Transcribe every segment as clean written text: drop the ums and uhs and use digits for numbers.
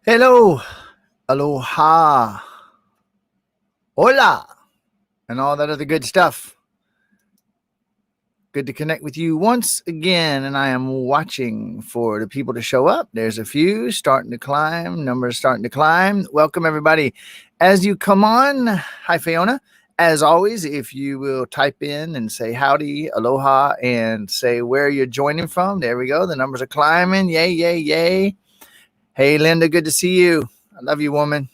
Hello, aloha, hola, and all that other good stuff. Good to connect with you once again, and I am watching for the people to show up. There's a few starting to climb, numbers starting to climb. Welcome, everybody. As you come on, hi, Fiona. As always, if you will type in and say howdy, aloha, and say where you're joining from, there we go. The numbers are climbing. Yay, yay, yay. Hey, Linda, good to see you. I love you, woman.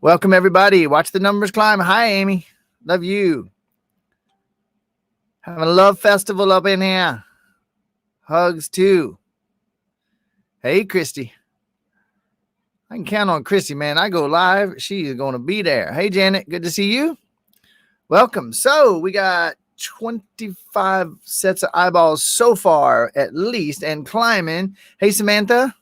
Welcome, everybody. Watch the numbers climb. Hi, Amy. Love you. Having a love festival up in here. Hugs, too. Hey, Christy. I can count on Christy, man. I go live. She is going to be there. Hey, Janet. Good to see you. Welcome. So we got 25 sets of eyeballs so far, at least, and climbing. Hey, Samantha.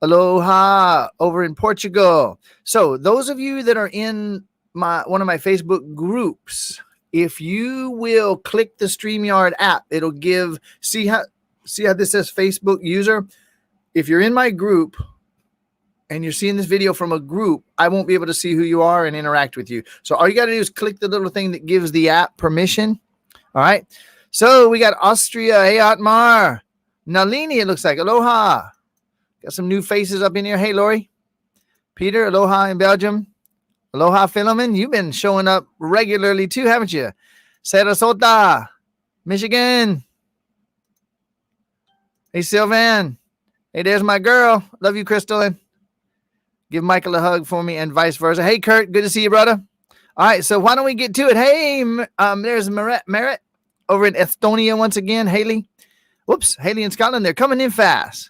Aloha over in Portugal. So those of you that are in one of my Facebook groups, if you will click the StreamYard app, it'll give, see how this says Facebook user? If you're in my group and you're seeing this video from a group, I won't be able to see who you are and interact with you. So all you got to do is click the little thing that gives the app permission. All right. So we got Austria. Hey, Atmar. Nalini, it looks like. Aloha. Got some new faces up in here. Hey, Lori. Peter, aloha in Belgium. Aloha, Philemon. You've been showing up regularly too, haven't you? Sarasota, Michigan. Hey, Sylvan. Hey, there's my girl. Love you, Crystal. Give Michael a hug for me and vice versa. Hey, Kurt. Good to see you, brother. All right, so why don't we get to it? Hey, there's Merritt over in Estonia once again. Haley. Whoops, Haley in Scotland. They're coming in fast.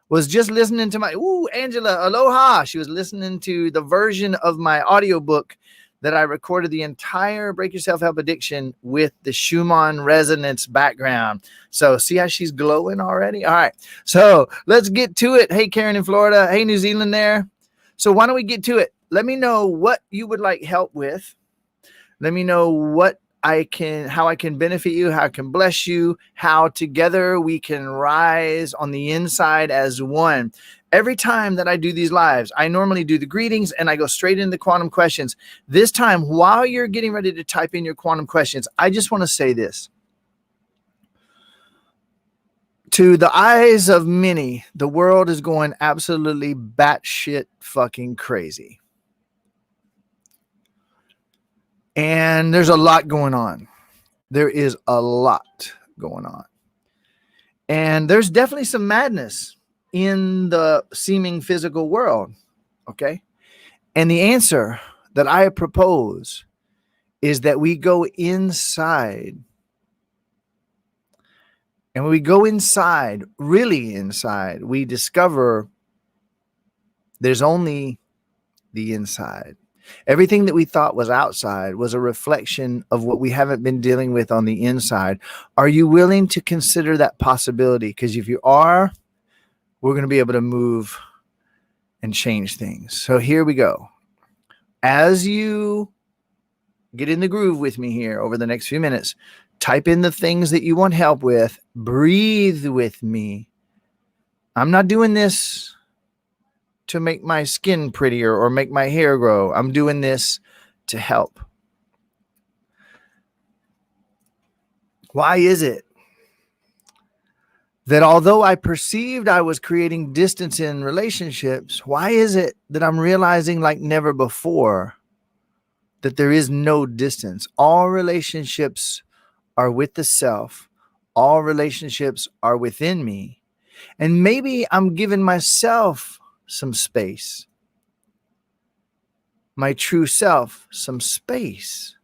Was just listening to my, Angela, aloha. She was listening to the version of my audiobook that I recorded the entire Break Your Self-Help Addiction with the Schumann resonance background. So see how she's glowing already? All right. So let's get to it. Hey, Karen in Florida. Hey, New Zealand there. So why don't we get to it? Let me know what you would like help with. Let me know how I can benefit you, how I can bless you, how together we can rise on the inside as one. Every time that I do these lives, I normally do the greetings and I go straight into the quantum questions. This time, while you're getting ready to type in your quantum questions, I just want to say this. To the eyes of many, the world is going absolutely batshit fucking crazy. And there's a lot going on. There is a lot going on. And there's definitely some madness in the seeming physical world. Okay. And the answer that I propose is that we go inside. And when we go inside, really inside, we discover there's only the inside. Everything that we thought was outside was a reflection of what we haven't been dealing with on the inside. Are you willing to consider that possibility? Because if you are, we're going to be able to move and change things. So here we go. As you get in the groove with me here over the next few minutes, type in the things that you want help with. Breathe with me. I'm not doing this to make my skin prettier or make my hair grow. I'm doing this to help. Why is it that although I perceived I was creating distance in relationships, why is it that I'm realizing like never before that there is no distance? All relationships are with the self. All relationships are within me. And maybe I'm giving myself some space, my true self some space.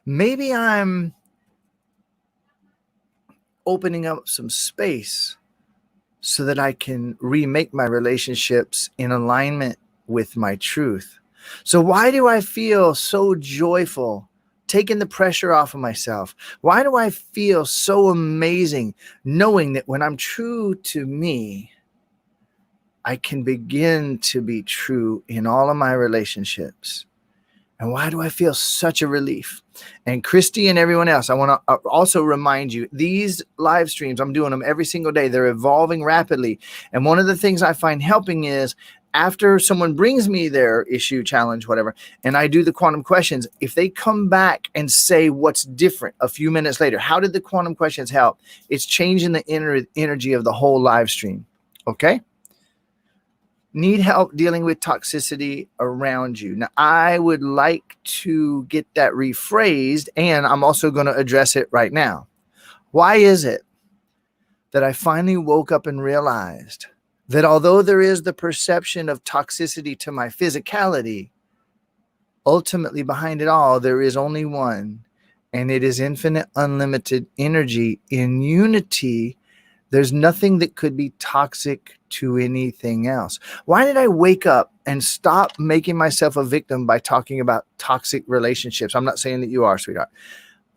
Maybe I'm opening up some space so that I can remake my relationships in alignment with my truth. So why do I feel so joyful, taking the pressure off of myself? Why do I feel so amazing knowing that when I'm true to me, I can begin to be true in all of my relationships? And why do I feel such a relief? And Christy and everyone else, I want to also remind you, these live streams, I'm doing them every single day. They're evolving rapidly. And one of the things I find helping is after someone brings me their issue, challenge, whatever, and I do the quantum questions, if they come back and say what's different a few minutes later, how did the quantum questions help? It's changing the energy of the whole live stream. Okay? Need help dealing with toxicity around you. Now, I would like to get that rephrased, and I'm also going to address it right now. Why is it that I finally woke up and realized that although there is the perception of toxicity to my physicality, ultimately behind it all, there is only one, and it is infinite, unlimited energy in unity. There's nothing that could be toxic to anything else. Why did I wake up and stop making myself a victim by talking about toxic relationships? I'm not saying that you are, sweetheart.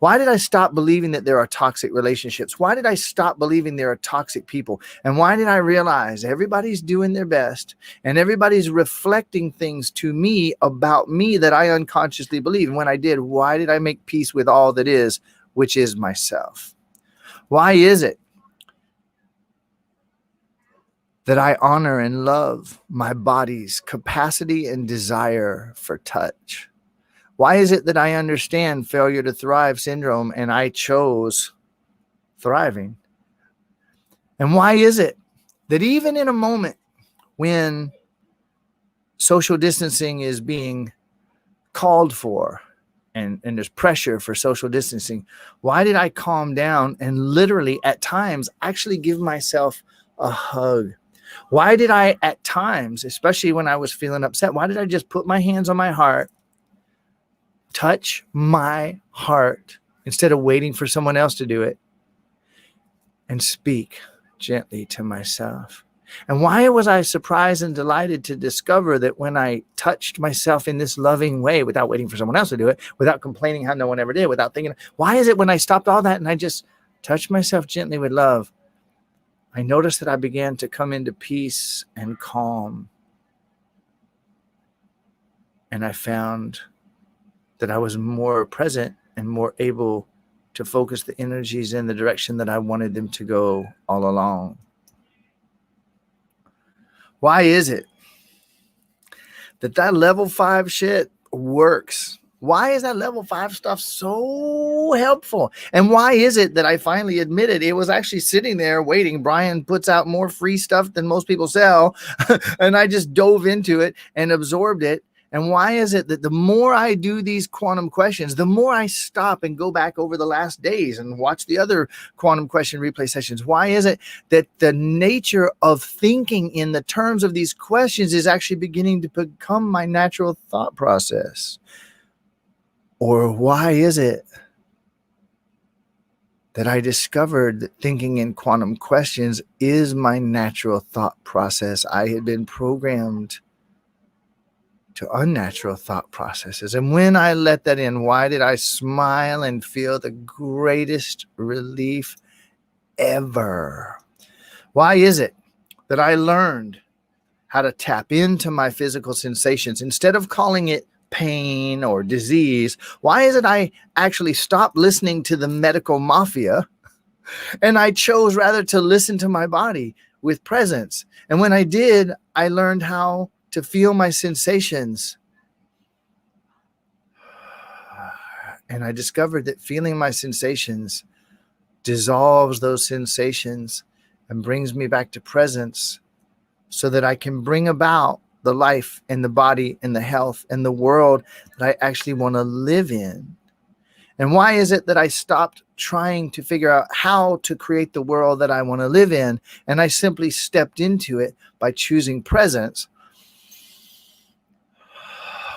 Why did I stop believing that there are toxic relationships? Why did I stop believing there are toxic people? And why did I realize everybody's doing their best and everybody's reflecting things to me about me that I unconsciously believe? And when I did, why did I make peace with all that is, which is myself? Why is it that I honor and love my body's capacity and desire for touch? Why is it that I understand failure to thrive syndrome and I chose thriving? And why is it that even in a moment when social distancing is being called for and there's pressure for social distancing, why did I calm down and literally at times actually give myself a hug? Why did I at times, especially when I was feeling upset, why did I just put my hands on my heart, touch my heart instead of waiting for someone else to do it, and speak gently to myself? And why was I surprised and delighted to discover that when I touched myself in this loving way without waiting for someone else to do it, without complaining how no one ever did, without thinking, why is it when I stopped all that and I just touched myself gently with love, I noticed that I began to come into peace and calm. And I found that I was more present and more able to focus the energies in the direction that I wanted them to go all along. Why is it that level 5 shit works? Why is that level 5 stuff so helpful? And why is it that I finally admitted it was actually sitting there waiting? Brian puts out more free stuff than most people sell. And I just dove into it and absorbed it. And why is it that the more I do these quantum questions, the more I stop and go back over the last days and watch the other quantum question replay sessions? Why is it that the nature of thinking in the terms of these questions is actually beginning to become my natural thought process? Or why is it that I discovered that thinking in quantum questions is my natural thought process? I had been programmed to unnatural thought processes. And when I let that in, why did I smile and feel the greatest relief ever? Why is it that I learned how to tap into my physical sensations instead of calling it pain or disease? Why is it I actually stopped listening to the medical mafia and I chose rather to listen to my body with presence? And when I did, I learned how to feel my sensations. And I discovered that feeling my sensations dissolves those sensations and brings me back to presence so that I can bring about the life and the body and the health and the world that I actually want to live in. And why is it that I stopped trying to figure out how to create the world that I want to live in, and I simply stepped into it by choosing presence?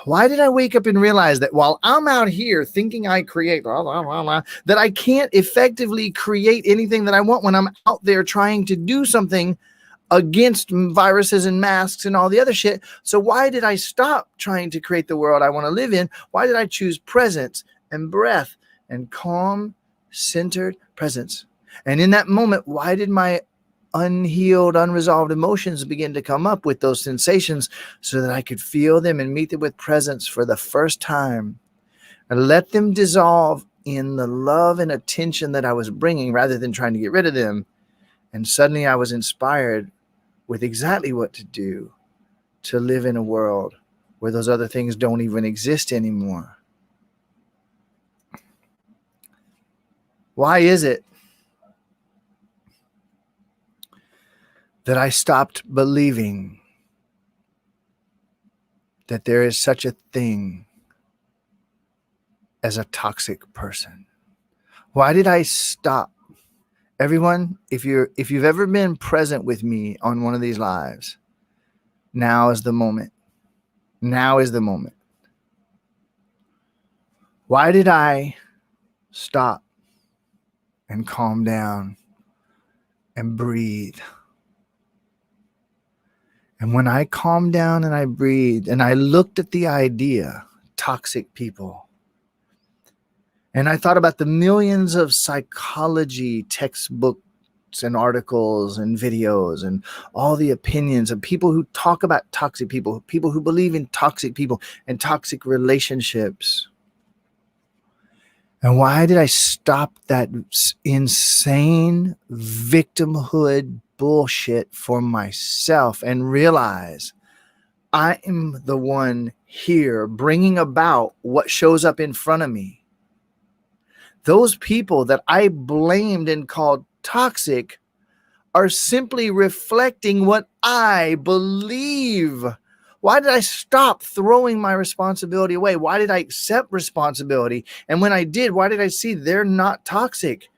Why did I wake up and realize that while I'm out here thinking I create, that I can't effectively create anything that I want when I'm out there trying to do something against viruses and masks and all the other shit? So why did I stop trying to create the world I want to live in? Why did I choose presence and breath and calm, centered presence? And in that moment, why did my unhealed, unresolved emotions begin to come up with those sensations so that I could feel them and meet them with presence for the first time and let them dissolve in the love and attention that I was bringing rather than trying to get rid of them. And suddenly I was inspired with exactly what to do to live in a world where those other things don't even exist anymore. Why is it that I stopped believing that there is such a thing as a toxic person? Why did I stop? Everyone, if you've ever been present with me on one of these lives, now is the moment. Now is the moment. Why did I stop and calm down and breathe? And when I calmed down and I breathed and I looked at the idea, toxic people, and I thought about the millions of psychology textbooks and articles and videos and all the opinions of people who talk about toxic people, people who believe in toxic people and toxic relationships. And why did I stop that insane victimhood bullshit for myself and realize I am the one here bringing about what shows up in front of me? Those people that I blamed and called toxic are simply reflecting what I believe. Why did I stop throwing my responsibility away? Why did I accept responsibility? And when I did, why did I see they're not toxic?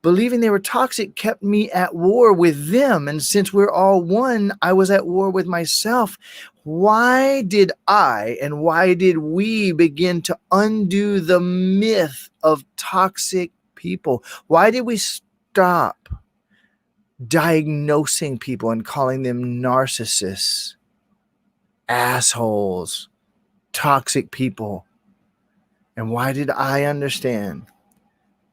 Believing they were toxic kept me at war with them. And since we're all one, I was at war with myself. Why did I and why did we begin to undo the myth of toxic people? Why did we stop diagnosing people and calling them narcissists, assholes, toxic people? And why did I understand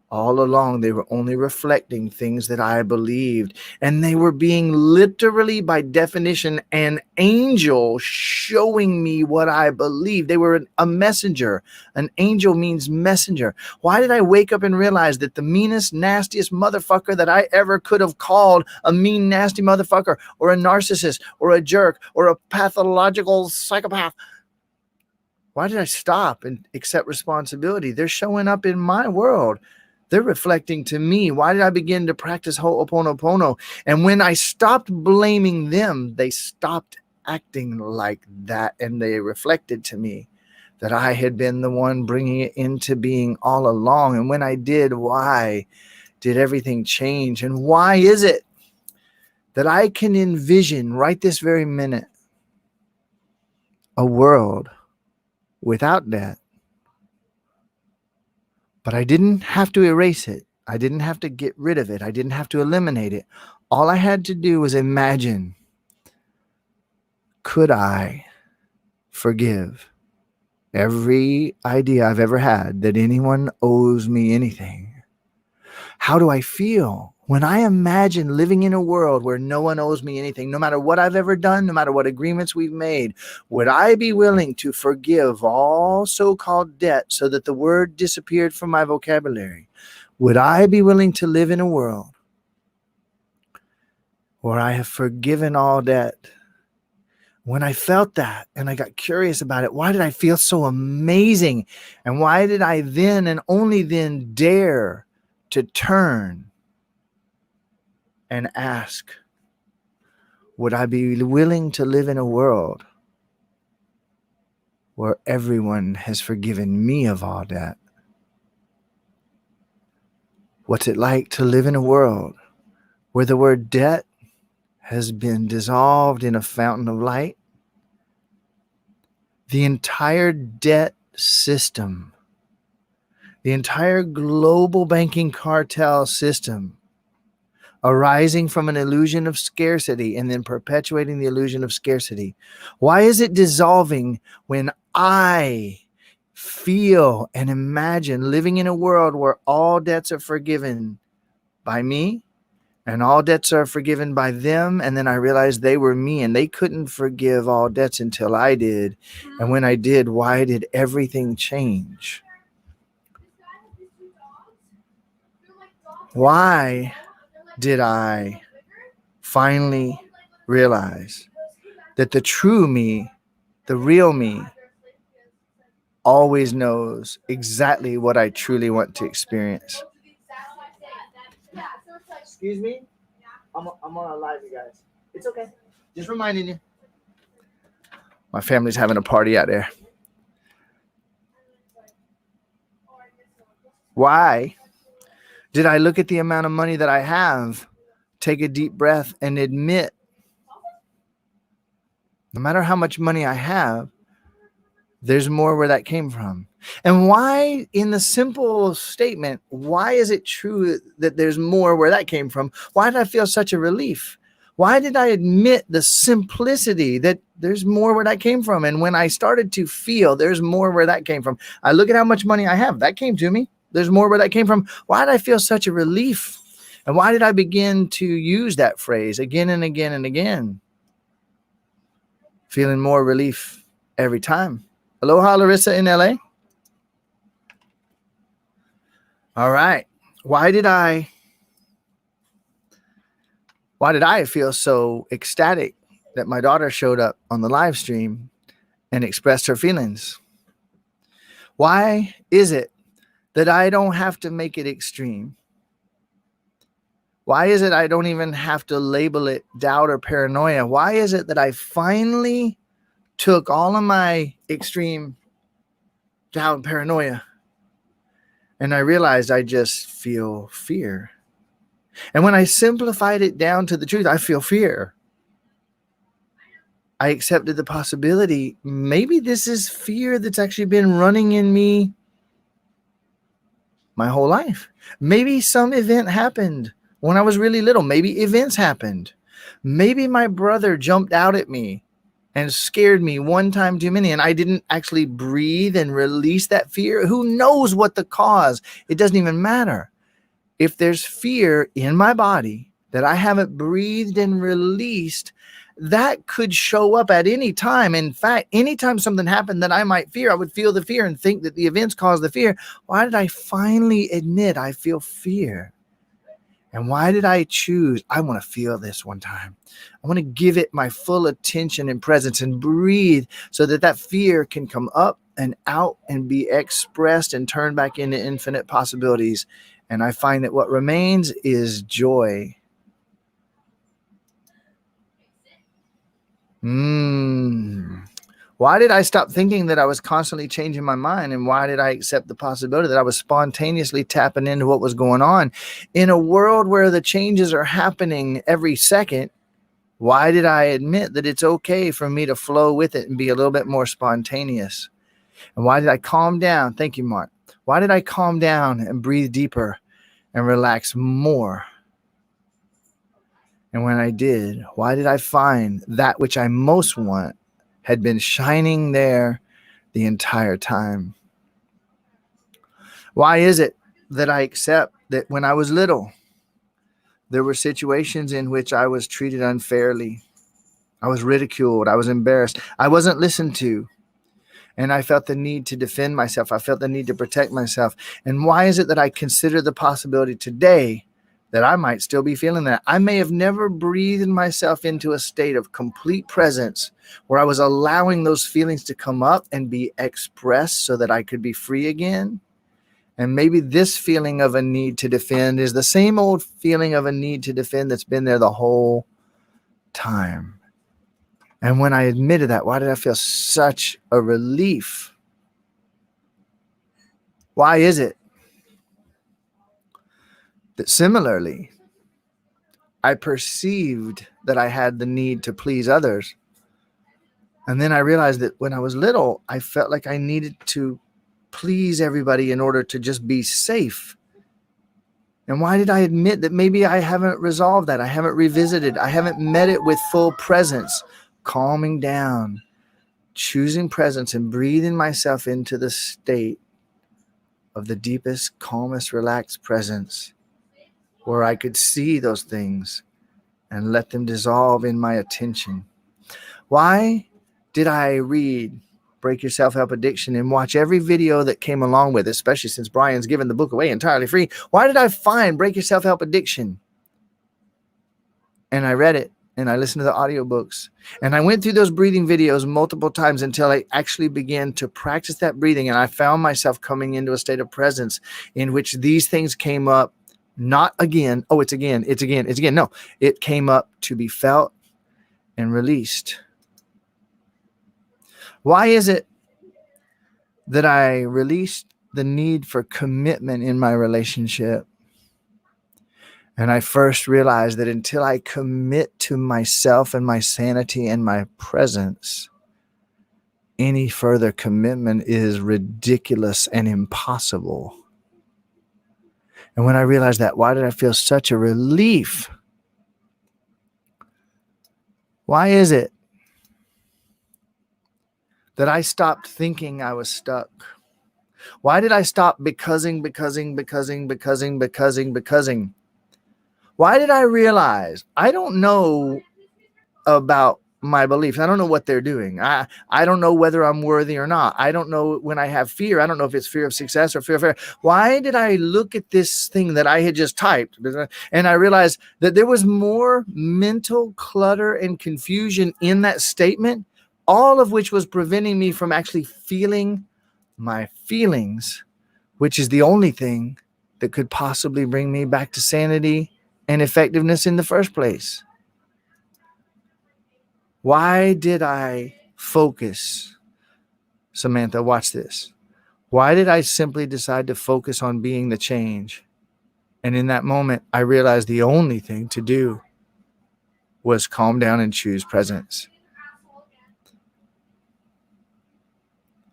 all along they were only reflecting things that I believed, and they were being literally, by definition, an angel showing me what I believed? They were a messenger. An angel means messenger. Why did I wake up and realize that the meanest, nastiest motherfucker that I ever could have called a mean, nasty motherfucker or a narcissist or a jerk or a pathological psychopath? Why did I stop and accept responsibility? They're showing up in my world. They're reflecting to me. Why did I begin to practice Ho'oponopono? And when I stopped blaming them, they stopped acting like that. And they reflected to me that I had been the one bringing it into being all along. And when I did, why did everything change? And why is it that I can envision right this very minute a world without death? But I didn't have to erase it. I didn't have to get rid of it. I didn't have to eliminate it. All I had to do was imagine, could I forgive every idea I've ever had that anyone owes me anything? How do I feel when I imagine living in a world where no one owes me anything, no matter what I've ever done, no matter what agreements we've made? Would I be willing to forgive all so-called debt so that the word disappeared from my vocabulary? Would I be willing to live in a world where I have forgiven all debt? When I felt that and I got curious about it, why did I feel so amazing? And why did I then and only then dare to turn and ask, would I be willing to live in a world where everyone has forgiven me of all debt? What's it like to live in a world where the word debt has been dissolved in a fountain of light? The entire debt system, the entire global banking cartel system, arising from an illusion of scarcity and then perpetuating the illusion of scarcity. Why is it dissolving when I feel and imagine living in a world where all debts are forgiven by me And all debts are forgiven by them. And then I realized they were me, and they couldn't forgive all debts until I did. And when I did, why did everything change? Why did I finally realize that the true me, the real me, always knows exactly what I truly want to experience? Excuse me? I'm on a live, you guys. It's okay. Just reminding you. My family's having a party out there. Why did I look at the amount of money that I have, take a deep breath, and admit, no matter how much money I have, there's more where that came from? And why, in the simple statement, why is it true that there's more where that came from? Why did I feel such a relief? Why did I admit the simplicity that there's more where that came from? And when I started to feel there's more where that came from, I look at how much money I have. That came to me. There's more where that came from. Why did I feel such a relief? And why did I begin to use that phrase again and again and again? Feeling more relief every time. Aloha, Larissa in LA. All right. Why did I feel so ecstatic that my daughter showed up on the live stream and expressed her feelings? Why is it that I don't have to make it extreme? Why is it I don't even have to label it doubt or paranoia? Why is it that I finally took all of my extreme doubt and paranoia and I realized I just feel fear? And when I simplified it down to the truth, I feel fear. I accepted the possibility, maybe this is fear that's actually been running in me my whole life. Maybe some event happened when I was really little. Maybe events happened. Maybe my brother jumped out at me and scared me one time too many, and I didn't actually breathe and release that fear. Who knows what the cause? It doesn't even matter. If there's fear in my body that I haven't breathed and released, that could show up at any time. In fact, anytime something happened that I might fear, I would feel the fear and think that the events caused the fear. Why did I finally admit I feel fear? And why did I choose, I want to feel this one time. I want to give it my full attention and presence and breathe so that that fear can come up and out and be expressed and turned back into infinite possibilities. And I find that what remains is joy. Why did I stop thinking that I was constantly changing my mind? And why did I accept the possibility that I was spontaneously tapping into what was going on? In a world where the changes are happening every second, why did I admit that it's okay for me to flow with it and be a little bit more spontaneous? And why did I calm down? Thank you, Mark. Why did I calm down and breathe deeper and relax more? And when I did, why did I find that which I most want had been shining there the entire time? Why is it that I accept that when I was little, there were situations in which I was treated unfairly? I was ridiculed. I was embarrassed. I wasn't listened to. And I felt the need to defend myself. I felt the need to protect myself. And why is it that I consider the possibility today that I might still be feeling that? I may have never breathed myself into a state of complete presence where I was allowing those feelings to come up and be expressed so that I could be free again. And maybe this feeling of a need to defend is the same old feeling of a need to defend that's been there the whole time. And when I admitted that, why did I feel such a relief? Why is it that similarly, I perceived that I had the need to please others? And then I realized that when I was little, I felt like I needed to please everybody in order to just be safe. And why did I admit that maybe I haven't resolved that? I haven't revisited. I haven't met it with full presence, calming down, choosing presence and breathing myself into the state of the deepest, calmest, relaxed presence where I could see those things and let them dissolve in my attention? Why did I read Break Your Self-Help Addiction and watch every video that came along with it, especially since Brian's given the book away entirely free? Why did I find Break Your Self-Help Addiction? And I read it, and I listened to the audiobooks, and I went through those breathing videos multiple times until I actually began to practice that breathing, and I found myself coming into a state of presence in which these things came up, not again. Oh, it's again. No, it came up to be felt and released. Why is it that I released the need for commitment in my relationship? And I first realized that until I commit to myself and my sanity and my presence, any further commitment is ridiculous and impossible. And when I realized that, why did I feel such a relief? Why is it that I stopped thinking I was stuck? Why did I stop becoming? Why did I realize I don't know about my beliefs? I don't know what they're doing. I don't know whether I'm worthy or not. I don't know when I have fear. I don't know if it's fear of success or fear of failure. Why did I look at this thing that I had just typed and I realized that there was more mental clutter and confusion in that statement, all of which was preventing me from actually feeling my feelings, which is the only thing that could possibly bring me back to sanity and effectiveness in the first place. Why did I focus? Samantha, watch this. Why did I simply decide to focus on being the change? And in that moment, I realized the only thing to do was calm down and choose presence.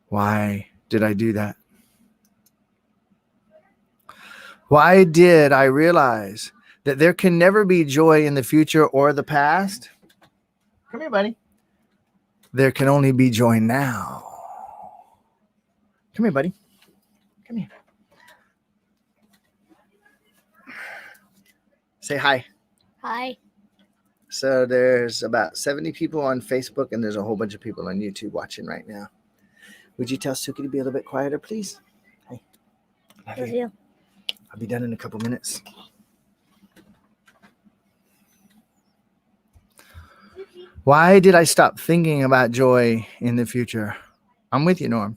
Why did I do that? Why did I realize that there can never be joy in the future or the past? Come here, buddy. There can only be joy now. Come here, buddy. Come here. Say hi. Hi. So there's about 70 people on Facebook, and there's a whole bunch of people on YouTube watching right now. Would you tell Suki to be a little bit quieter, please? Hi. Love you. I'll be done in a couple minutes. Why did I stop thinking about joy in the future? I'm with you, Norm.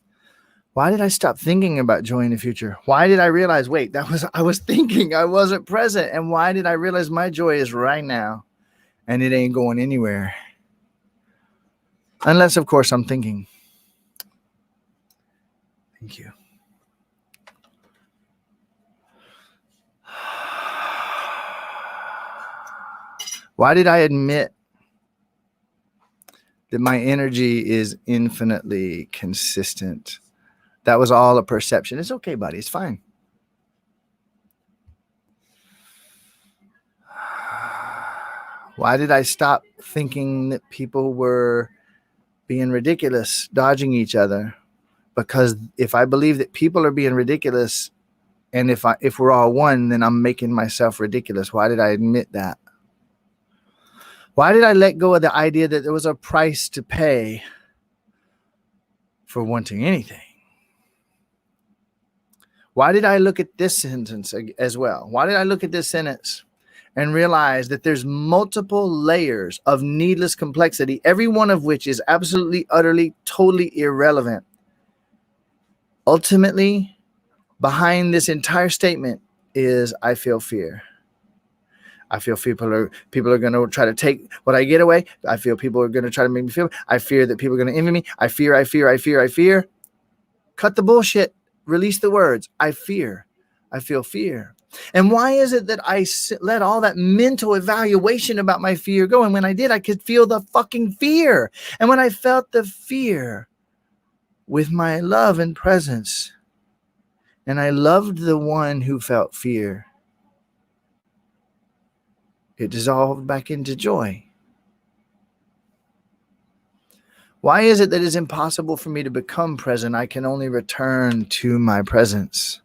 Why did I stop thinking about joy in the future? Why did I realize, wait, I was thinking, I wasn't present. And why did I realize my joy is right now and it ain't going anywhere? Unless, of course, I'm thinking. Thank you. Why did I admit that my energy is infinitely consistent? That was all a perception. It's okay, buddy. It's fine. Why did I stop thinking that people were being ridiculous, dodging each other? Because if I believe that people are being ridiculous, and if we're all one, then I'm making myself ridiculous. Why did I admit that? Why did I let go of the idea that there was a price to pay for wanting anything? Why did I look at this sentence as well? Why did I look at this sentence and realize that there's multiple layers of needless complexity, every one of which is absolutely, utterly, totally irrelevant? Ultimately, behind this entire statement is I feel fear. I feel people are going to try to take what I get away. I feel people are going to try to make me feel. I fear that people are going to envy me. I fear. Cut the bullshit. Release the words. I fear. I feel fear. And why is it that I let all that mental evaluation about my fear go? And when I did, I could feel the fucking fear. And when I felt the fear with my love and presence, and I loved the one who felt fear, it dissolved back into joy. Why is it that it's impossible for me to become present? I can only return to my presence.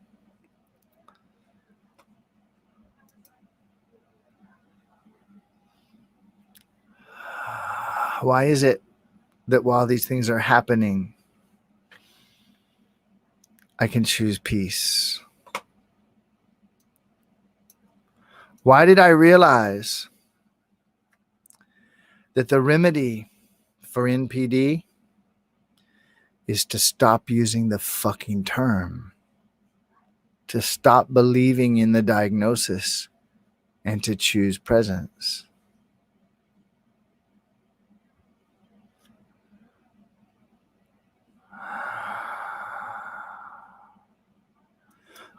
Why is it that while these things are happening, I can choose peace? Why did I realize that the remedy for NPD is to stop using the fucking term, to stop believing in the diagnosis, and to choose presence?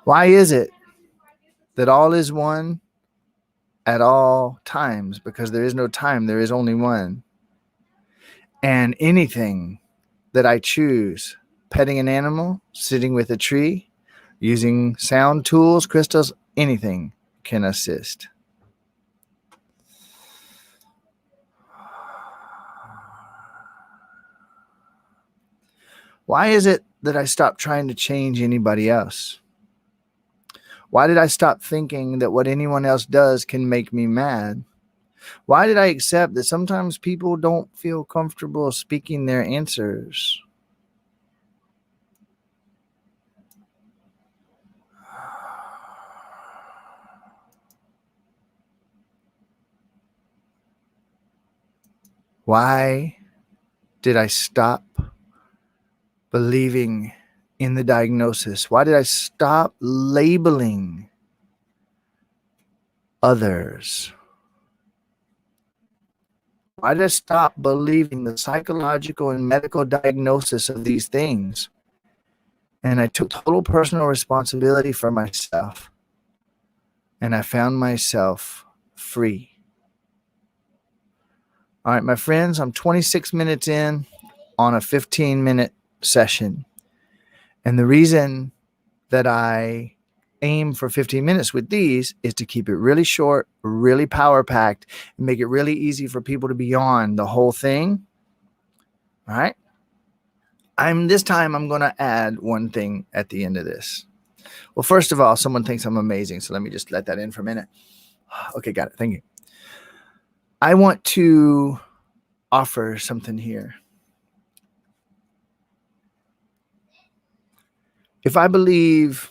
Why is it that all is one at all times? Because there is no time, there is only one. And anything that I choose, petting an animal, sitting with a tree, using sound tools, crystals, anything can assist. Why is it that I stopped trying to change anybody else? Why did I stop thinking that what anyone else does can make me mad? Why did I accept that sometimes people don't feel comfortable speaking their answers? Why did I stop believing in the diagnosis? Why did I stop labeling others? Why did I stop believing the psychological and medical diagnosis of these things? And I took total personal responsibility for myself. And I found myself free. All right, my friends, I'm 26 minutes in on a 15-minute session. And the reason that I aim for 15 minutes with these is to keep it really short, really power-packed, and make it really easy for people to be on the whole thing. All right? This time I'm going to add one thing at the end of this. Well, first of all, someone thinks I'm amazing, so let me just let that in for a minute. Okay, got it. Thank you. I want to offer something here. If I believe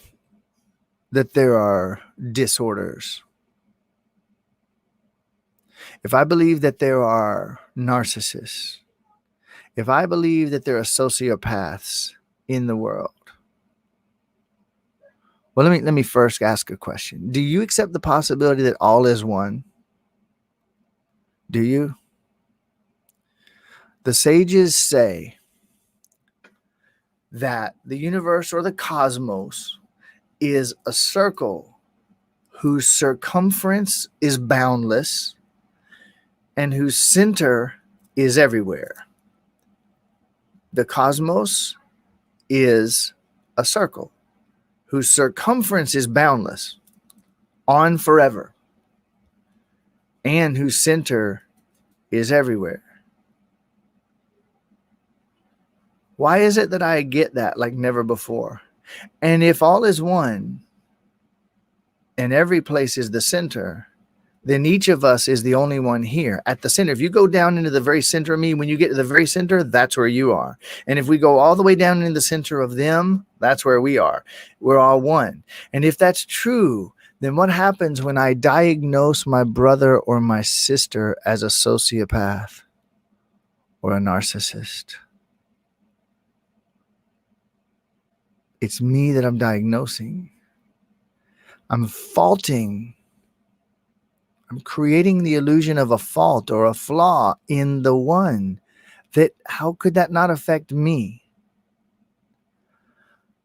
that there are disorders, if I believe that there are narcissists, if I believe that there are sociopaths in the world, well, let me first ask a question. Do you accept the possibility that all is one? Do you? The sages say that the universe or the cosmos is a circle whose circumference is boundless and whose center is everywhere. The cosmos is a circle whose circumference is boundless, on forever, and whose center is everywhere. Why is it that I get that like never before? And if all is one and every place is the center, then each of us is the only one here at the center. If you go down into the very center of me, when you get to the very center, that's where you are. And if we go all the way down into the center of them, that's where we are. We're all one. And if that's true, then what happens when I diagnose my brother or my sister as a sociopath or a narcissist? It's me that I'm diagnosing. I'm faulting. I'm creating the illusion of a fault or a flaw in the one. That how could that not affect me?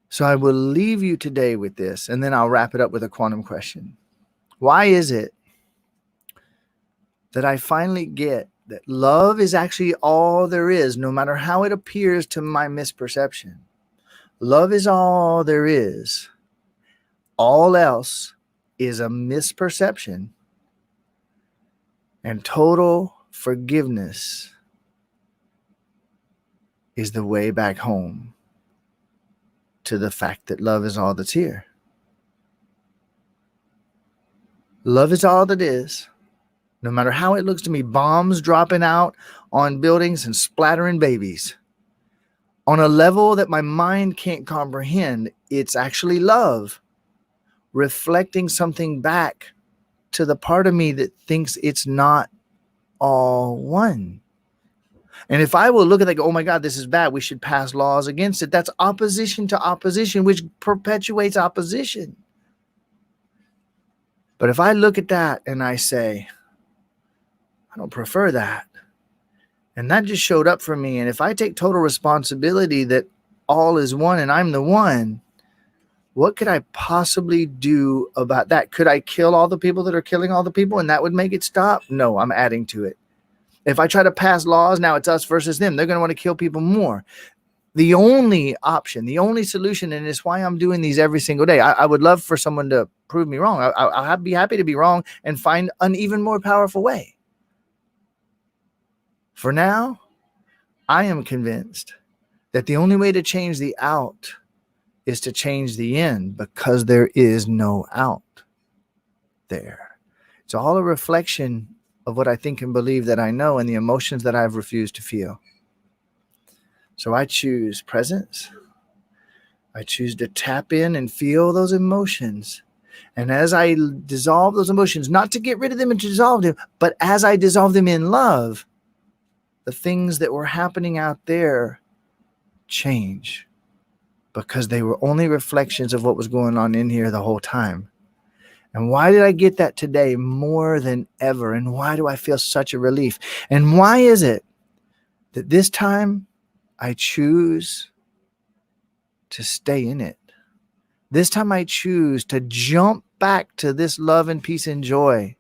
So I will leave you today with this, and then I'll wrap it up with a quantum question. Why is it that I finally get that love is actually all there is, no matter how it appears to my misperception? Love is all there is. All else is a misperception, and total forgiveness is the way back home to the fact that love is all that's here. Love is all that is. No matter how it looks to me, bombs dropping out on buildings and splattering babies. On a level that my mind can't comprehend, it's actually love reflecting something back to the part of me that thinks it's not all one. And if I will look at that, go, oh my God, this is bad, we should pass laws against it. That's opposition to opposition, which perpetuates opposition. But if I look at that and I say, I don't prefer that, and that just showed up for me, and if I take total responsibility that all is one and I'm the one, what could I possibly do about that? Could I kill all the people that are killing all the people and that would make it stop? No, I'm adding to it. If I try to pass laws, now it's us versus them. They're going to want to kill people more. The only option, the only solution, and it's why I'm doing these every single day. I would love for someone to prove me wrong. I'll be happy to be wrong and find an even more powerful way. For now, I am convinced that the only way to change the out is to change the in, because there is no out there. It's all a reflection of what I think and believe that I know and the emotions that I've refused to feel. So I choose presence. I choose to tap in and feel those emotions. And as I dissolve those emotions, not to get rid of them and to dissolve them, but as I dissolve them in love, the things that were happening out there change, because they were only reflections of what was going on in here the whole time. And why did I get that today more than ever? And why do I feel such a relief? And why is it that this time I choose to stay in it? This time I choose to jump back to this love and peace and joy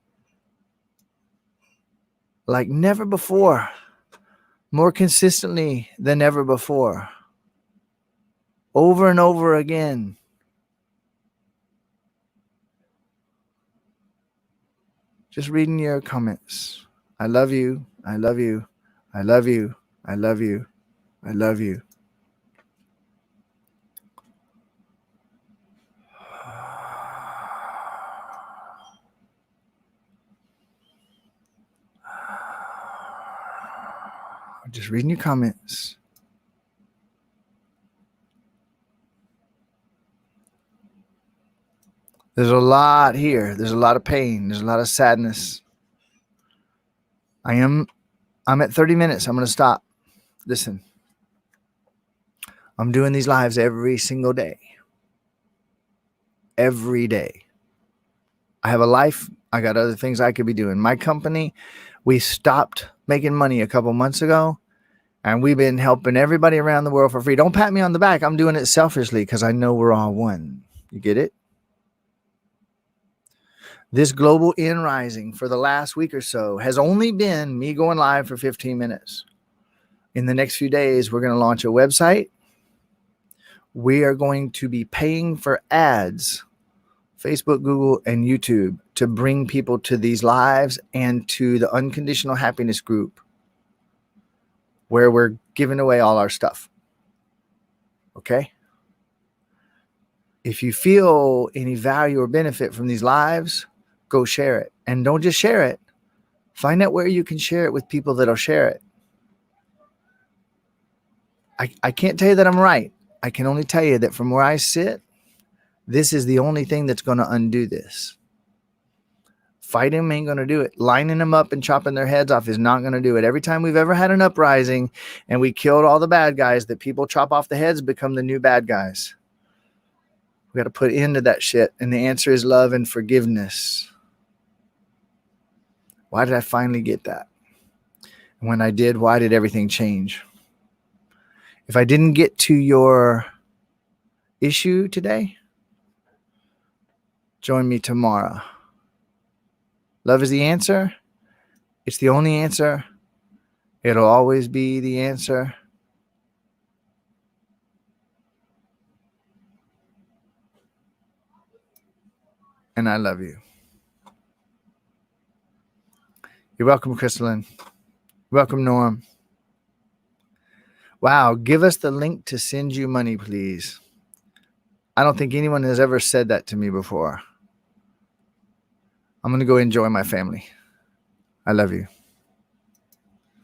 like never before, more consistently than ever before, over and over again. Just reading your comments. I love you. I love you. I love you. I love you. I love you. I'm just reading your comments. There's a lot here. There's a lot of pain. There's a lot of sadness. I'm at 30 minutes. I'm going to stop. Listen, I'm doing these lives every single day. Every day. I have a life. I got other things I could be doing. My company, we stopped making money a couple months ago, and we've been helping everybody around the world for free. Don't pat me on the back. I'm doing it selfishly because I know we're all one. You get it? This global InRIsing for the last week or so has only been me going live for 15 minutes. In the next few days, we're going to launch a website. We are going to be paying for ads, Facebook, Google, and YouTube, to bring people to these lives and to the Unconditional Happiness group, where we're giving away all our stuff. Okay? If you feel any value or benefit from these lives, go share it. And don't just share it. Find out where you can share it with people that'll share it. I can't tell you that I'm right. I can only tell you that from where I sit, this is the only thing that's going to undo this. Fighting them ain't going to do it. Lining them up and chopping their heads off is not going to do it. Every time we've ever had an uprising and we killed all the bad guys, that people chop off the heads become the new bad guys. We got to put into that shit. And the answer is love and forgiveness. Why did I finally get that? And when I did, why did everything change? If I didn't get to your issue today, join me tomorrow. Love is the answer. It's the only answer. It'll always be the answer. And I love you. You're welcome, Crystalline. Welcome, Norm. Wow, give us the link to send you money, please. I don't think anyone has ever said that to me before. I'm going to go enjoy my family. I love you.